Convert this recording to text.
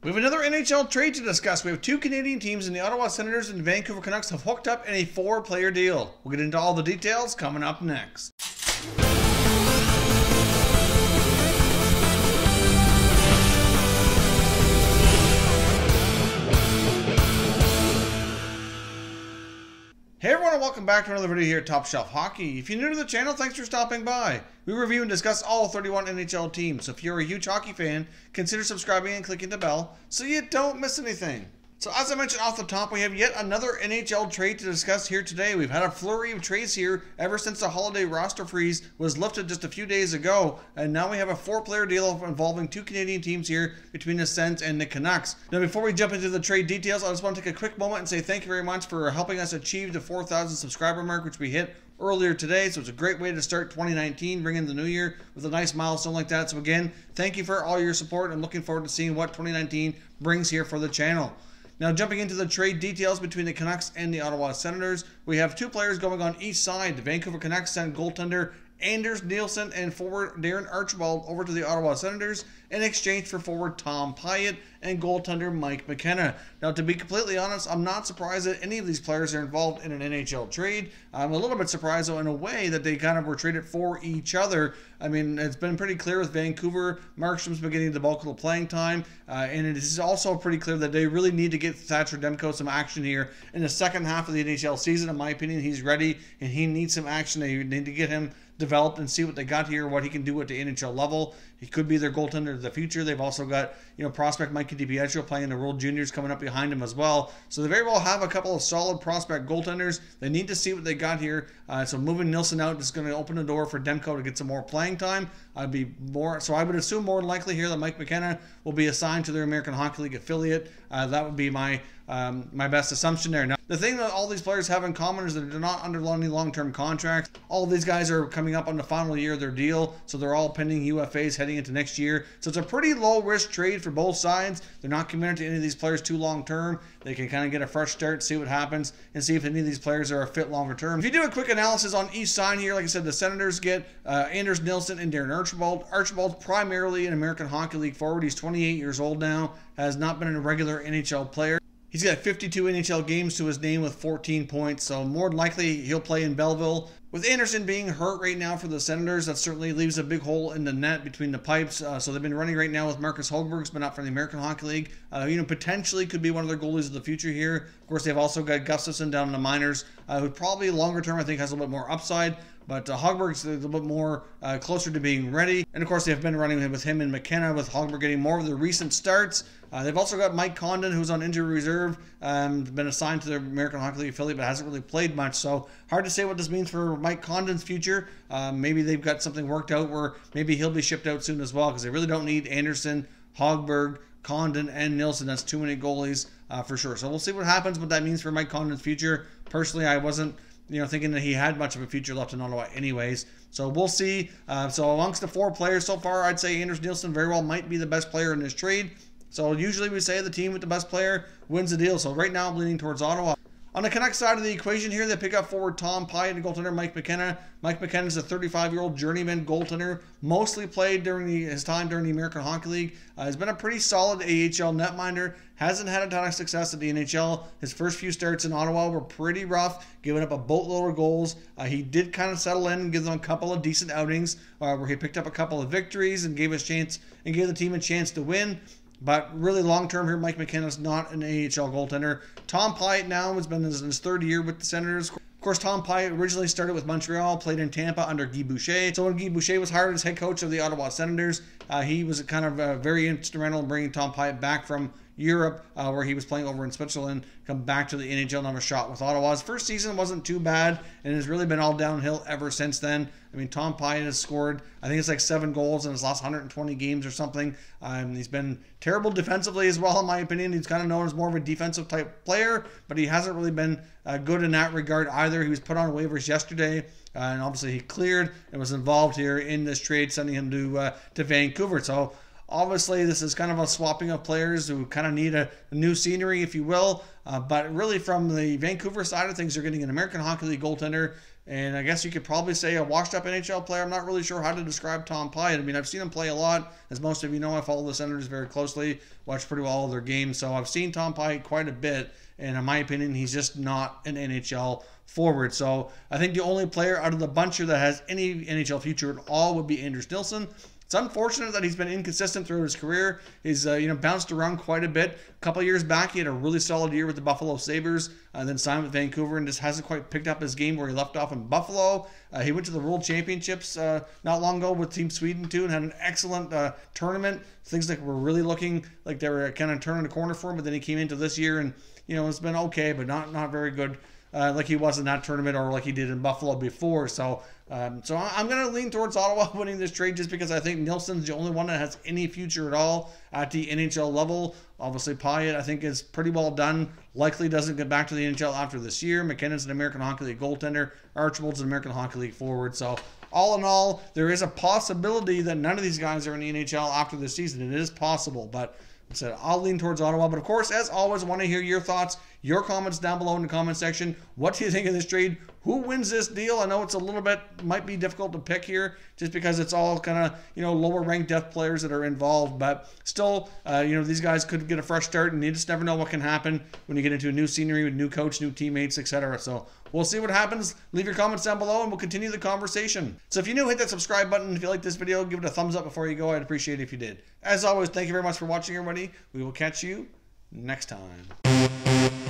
We have another NHL trade to discuss. We have two Canadian teams, and the Ottawa Senators and Vancouver Canucks have hooked up in a 4-player deal. We'll get into all the details coming up next. Hey everyone, and welcome back to another video here at Top Shelf Hockey. If you're new to the channel, thanks for stopping by. We review and discuss all 31 NHL teams, so if you're a huge hockey fan, consider subscribing and clicking the bell so you don't miss anything. So as I mentioned off the top, we have yet another NHL trade to discuss here today. We've had a flurry of trades here ever since the holiday roster freeze was lifted just a few days ago, and now we have a 4-player deal involving two Canadian teams here between the Sens and the Canucks. Now before we jump into the trade details, I just want to take a quick moment and say thank you very much for helping us achieve the 4,000 subscriber mark, which we hit earlier today. So it's a great way to start 2019, bring in the new year with a nice milestone like that. So again, thank you for all your support. I'm looking forward to seeing what 2019 brings here for the channel. Now jumping into the trade details between the Canucks and the Ottawa Senators, we have two players going on each side. The Vancouver Canucks sent goaltender Anders Nilsson and forward Darren Archibald over to the Ottawa Senators in exchange for forward Tom Pyatt and goaltender Mike McKenna. Now, to be completely honest, I'm not surprised that any of these players are involved in an NHL trade. I'm a little bit surprised, though, in a way that they kind of were traded for each other. I mean, it's been pretty clear with Vancouver, Markstrom's been getting the bulk of the playing time, and it is also pretty clear that they really need to get Thatcher Demko some action here in the second half of the NHL season. In my opinion, he's ready, and he needs some action. They need to get him developed and see what they got here, what he can do at the NHL level. He could be their goaltender of the future. They've also got, prospect Mike DiPietro playing in the World Juniors coming up behind him as well. So they very well have a couple of solid prospect goaltenders. They need to see what they got here. So moving Nilsson out is going to open the door for Demko to get some more playing time. I would assume more than likely here that Mike McKenna will be assigned to their American Hockey League affiliate. That would be my best assumption there. Now, the thing that all these players have in common is that they're not under any long-term contracts. All of these guys are coming up on the final year of their deal, so they're all pending UFAs heading into next year. So it's a pretty low-risk trade for both sides. They're not committed to any of these players too long-term. They can kind of get a fresh start, see what happens, and see if any of these players are a fit longer-term. If you do a quick analysis on each side here, like I said, the Senators get Anders Nilsson and Darren Archibald. Archibald's primarily an American Hockey League forward. He's 28 years old now, has not been a regular NHL player. He's got 52 NHL games to his name with 14 points, so more than likely he'll play in Belleville. With Anderson being hurt right now for the Senators, that certainly leaves a big hole in the net between the pipes. So they've been running right now with Marcus Hogberg's been up from the American Hockey League. Potentially could be one of their goalies of the future here. Of course, they've also got Gustafsson down in the minors, who probably longer term I think has a little bit more upside. But Hogberg's a little bit more closer to being ready. And of course, they've been running with him and McKenna, with Hogberg getting more of the recent starts. They've also got Mike Condon, who's on injury reserve, been assigned to their American Hockey League affiliate, but hasn't really played much. So hard to say what this means for Mike Condon's future. Maybe they've got something worked out where maybe he'll be shipped out soon as well, because they really don't need Anderson, Hogberg, Condon, and Nilsson. That's too many goalies for sure. So we'll see what happens, what that means for Mike Condon's future. Personally, I wasn't thinking that he had much of a future left in Ottawa anyways. So we'll see. So amongst the 4 players so far, I'd say Anders Nilsson very well might be the best player in this trade. So usually we say the team with the best player wins the deal. So right now I'm leaning towards Ottawa. On the Canucks side of the equation here, they pick up forward Tom Pyatt and goaltender Mike McKenna. Mike McKenna is a 35-year-old journeyman goaltender, mostly played during his time during the American Hockey League. He's been a pretty solid AHL netminder. Hasn't had a ton of success at the NHL. His first few starts in Ottawa were pretty rough, giving up a boatload of goals. He did kind of settle in and give them a couple of decent outings where he picked up a couple of victories and gave the team a chance to win. But really long-term here, Mike McKenna's not an AHL goaltender. Tom Pyatt now has been in his 3rd year with the Senators. Of course, Tom Pyatt originally started with Montreal, played in Tampa under Guy Boucher. So when Guy Boucher was hired as head coach of the Ottawa Senators, he was kind of very instrumental in bringing Tom Pyatt back from Europe, where he was playing over in Switzerland, come back to the NHL and have a shot with Ottawa. His first season wasn't too bad, and has really been all downhill ever since then. I mean, Tom Pyatt has scored, I think it's like 7 goals in his last 120 games or something. He's been terrible defensively as well, in my opinion. He's kind of known as more of a defensive type player, but he hasn't really been good in that regard either. He was put on waivers yesterday, and obviously he cleared and was involved here in this trade, sending him to Vancouver. So Obviously, this is kind of a swapping of players who kind of need a new scenery, if you will. But really, from the Vancouver side of things, they're getting an American Hockey League goaltender. And I guess you could probably say a washed-up NHL player. I'm not really sure how to describe Tom Pyatt. I mean, I've seen him play a lot. As most of you know, I follow the Senators very closely, watch pretty well all of their games. So I've seen Tom Pyatt quite a bit. And in my opinion, he's just not an NHL forward. So I think the only player out of the bunch here that has any NHL future at all would be Anders Nilsson. It's unfortunate that he's been inconsistent throughout his career. He's bounced around quite a bit. A couple years back, he had a really solid year with the Buffalo Sabres, then signed with Vancouver and just hasn't quite picked up his game where he left off in Buffalo. He went to the World Championships not long ago with Team Sweden too and had an excellent tournament. Things like were really looking like they were kind of turning the corner for him, but then he came into this year and it's been okay, but not very good. Like he was in that tournament or like he did in Buffalo before. So I'm going to lean towards Ottawa winning this trade just because I think Nilsson's the only one that has any future at all at the NHL level. Obviously, Pyatt, I think, is pretty well done. Likely doesn't get back to the NHL after this year. McKinnon's an American Hockey League goaltender. Archibald's an American Hockey League forward. So all in all, there is a possibility that none of these guys are in the NHL after this season. It is possible, but I'll lean towards Ottawa. But of course, as always, I want to hear your thoughts, your comments down below in the comment section. What do you think of this trade? Who wins this deal? I know it's a little bit, might be difficult to pick here just because it's all kind of, lower ranked depth players that are involved. But still, these guys could get a fresh start and you just never know what can happen when you get into a new scenery with new coach, new teammates, etc. So we'll see what happens. Leave your comments down below and we'll continue the conversation. So if you're new, hit that subscribe button. If you like this video, give it a thumbs up before you go. I'd appreciate it if you did. As always, thank you very much for watching, everybody. We will catch you next time.